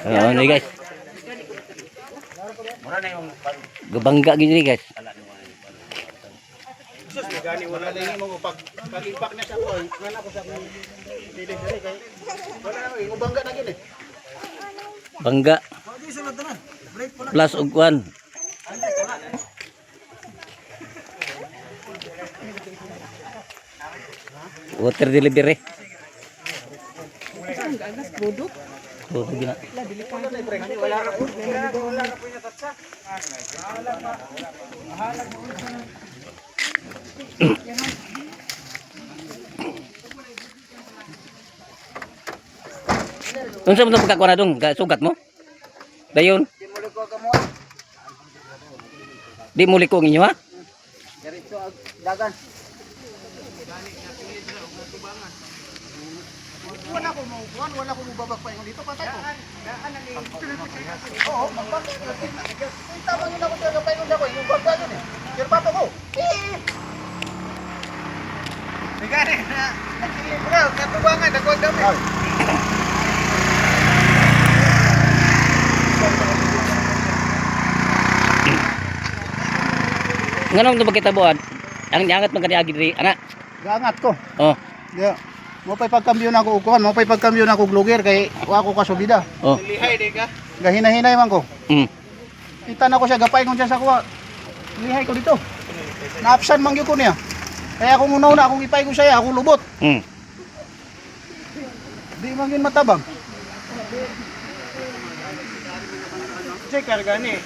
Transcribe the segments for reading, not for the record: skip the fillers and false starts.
Ano guys? Gabangga gini guys. Sus, gani wala lang mo pag-impact na siya ko. Ngana ko sa pili diri kay wala na mo bangga na gini. Bangga. Plus og kwan. Water delivery. Produk gina. Unsa man pagkakuha na dong? Sugat mo? Dayon. Di mo liko ninyo ha? Diretso dagan. Wala ko mo kuan, wala ko mo babagpay dito patay ko. Oo, magbagpay. Tama yun ako sa gapay ko yung bagpay yun eh. Kirpato ko. Bigani na. Nakilip ko, katubangan, nagwag kami. Nganong to kita buat? Ang angat man kani agi diri, ana. Gangat ko. Oh. Yeah. Mo pay pagkambyo na ako ukuan, mo pay pagkambyo na ako vlogger kay wa ko kasubida. Oh. Lihay di ka. Gahina-hinay man ko. Kita na ko siya gapay kon siya sa kuha. Lihay ko dito. Naapsan man gyud ko niya. Kaya akong una akong ipay ko siya, akong lubot. Di man gyud matabang. Check gani.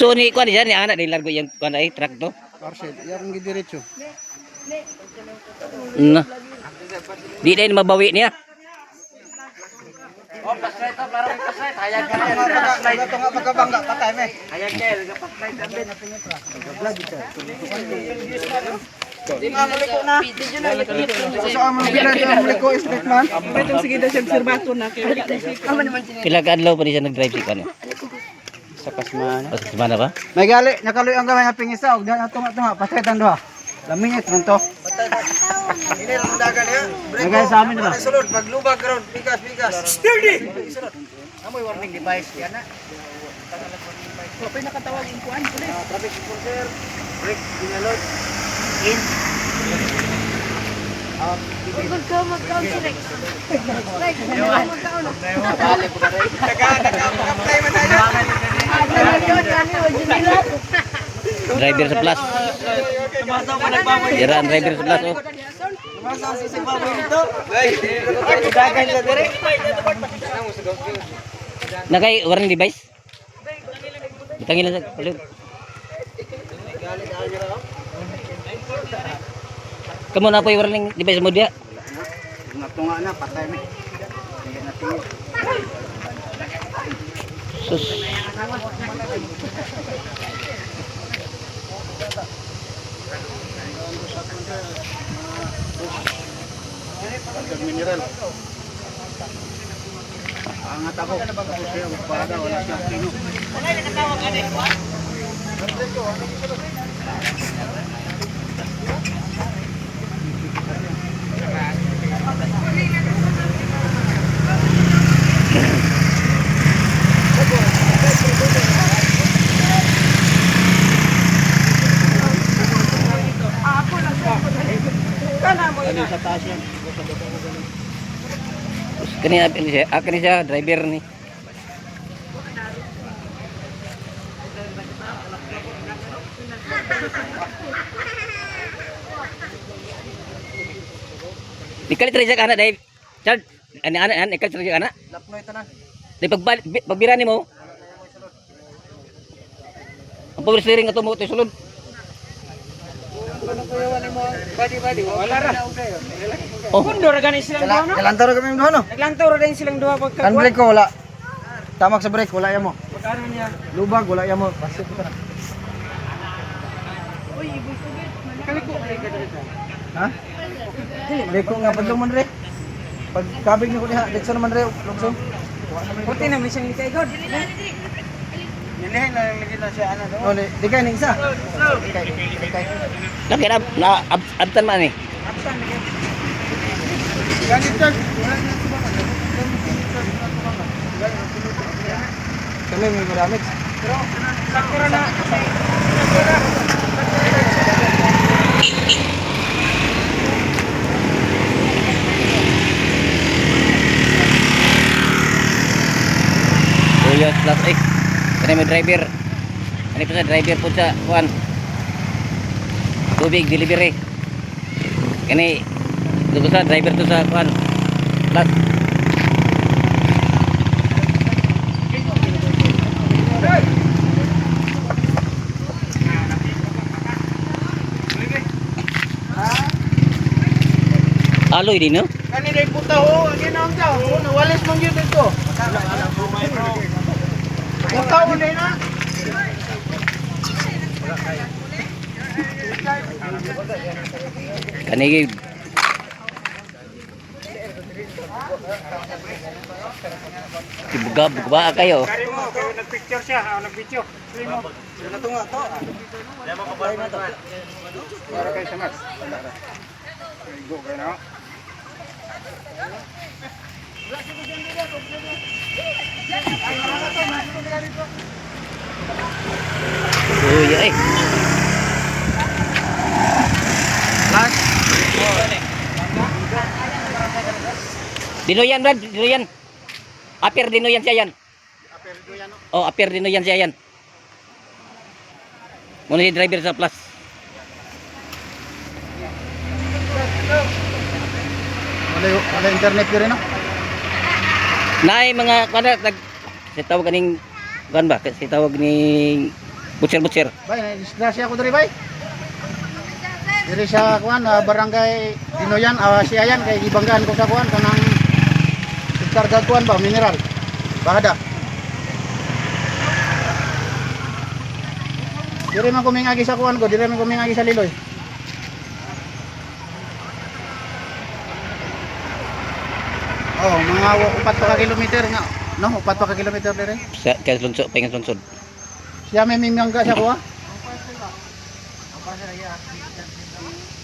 So ni kuan diyan ni anak ni largo yang kuan ay truck to. Parcel, yang gidiretso. Na. Di din mabawi niya. Oh, pasay to para may pasay. Hayag ka na pasay. Ito nga magkabangga patay me. Hayag ka, gapasay tambe na pinitra. Vlog ito. Di nga muliko na. So ang mga ginagawa muliko straight man. Itong sige daw siya obserbato na kay wala na. Pila ka adlaw pa di siya nag-drive si kuan. Sa kasmana. Sa semana ba? May gali, nakaloy ang gamay nga pingisa og diha tunga-tunga patay tan duha. Lamingit man to. Ini ang dagan ya. Nagay sa amin na. Sulod paglubag karon, bigas. Sturdy. Amoy warning device yan na. So pay nakatawag yung kuan pulis. Traffic enforcer, brake dinalot. In. Huwag ka mag-count si Rex. Rex, mag-count. Bale ko dai. Naka-apply man tayo. Driver sa plus. Tumasaw pa nagbaboy. Jaraan driver sa plus oh. Tumasaw si Sigbaboy dito. Ay, dagan sa dire. Nakay warning device. Bitangin lang sa palud. Kamu na po yung warning device mo dia? Natunga na patay mi. Hindi na tingin. Sus. Mineral. Angat ako. Ako siya magpada wala siyang tino. Sa taas yan. Kani siya driver ni. Ikali traje kana dai. Chad, ana ikali traje kana. Lapnoy tanan. Di pagbira nimo. Ang power steering ato mo to sulod. Wala ra. Oh, Kundo ra gani silang duha no? Nalantaw ra kami duha no. Naglantaw ra din silang duha pagka. Kan brake ko wala. Tamak sa brake wala yamo. Pagkano niya? Lubag wala yamo. Pasip ko na. Uy, ibig sabihin, kaliko ka dito. Ha? Brake ko nga padlong man re. Pag kabig ni ko diha, dito naman re lugsong. Puti na may siyang likay god. Nilihin na lang lagi na siya ano do. Oh, di kay ning isa. Kay. laki na abtan man ni. Absan lagi. Ganito. Wala na sa baka. Kami may maramit. Pero sakto na kasi sakto na. Tuyos plus X. Kani may driver. Kani po sa driver po sa kuan. Tubig delivery. Kani dito sa driver to sa kuan. Plus. Aloy din no? Kani day puta ho, ginang daw. Nawalis man gyud dito. Puta mo din na. Kani buga kayo. Kari mo, nagpicture siya, nag-video. Sige mo. Sila to nga to. Para kay sa mas. Go kayo na. Tuyo eh. Last. Dino yan Brad, dino yan. Aper dino yan siya yan. Oh, aper dino yan siya yan. Muna si driver sa plus. Wala internet ko rin no? Naay mga kada tag si tawag kaning kan ba? Si tawag ni butcher. Bay, disgrasya ko diri bay. Diri sa kuan barangay Dinoyan, siya yan kay gibanggaan ko sa kuan kanang karga kuan ba mineral. Bahada. Diri man kumingagi sa kuan ko, diri man kumingagi sa Liloy. Oh, mga 4 ka kilometer nga. No, 4 ka kilometer diri. Sa kaslonsod, pengen slonsod. Siya may mimangga sa kuha.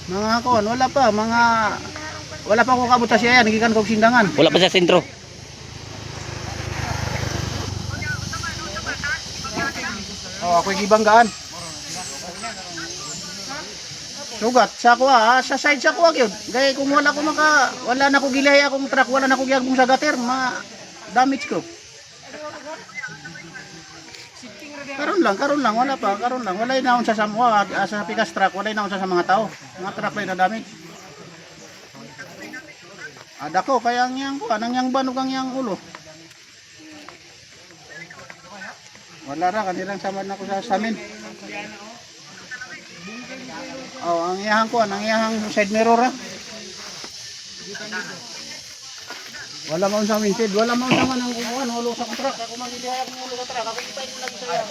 Mga kuan, wala pa ko kabuta siya yan, nagikan kog sindangan. Wala pa sa sentro. Oh, ako gibanggaan. Sugat sa kuha, sa side sa kuha gyud. Gay kung wala na ko gilahi akong truck, wala na ko giagbong sa gutter, damage ko. Karon lang, wala pa, karon lang. Wala na unsa sa sa pikas truck, wala na unsa sa mga tao. Mga truck lang na damage. Ada ko kaya yang kuha, nang yang banog ang yang ulo. Wala ra kanilang samad na ko sa amin. Oh, ang iyahang side mirror ra. Wala man sa windshield, wala man sa man ang kuwan, ulo sa kontrak, ako magidihayag ng ulo sa kontrak, ako ipay ko lagi sa iya.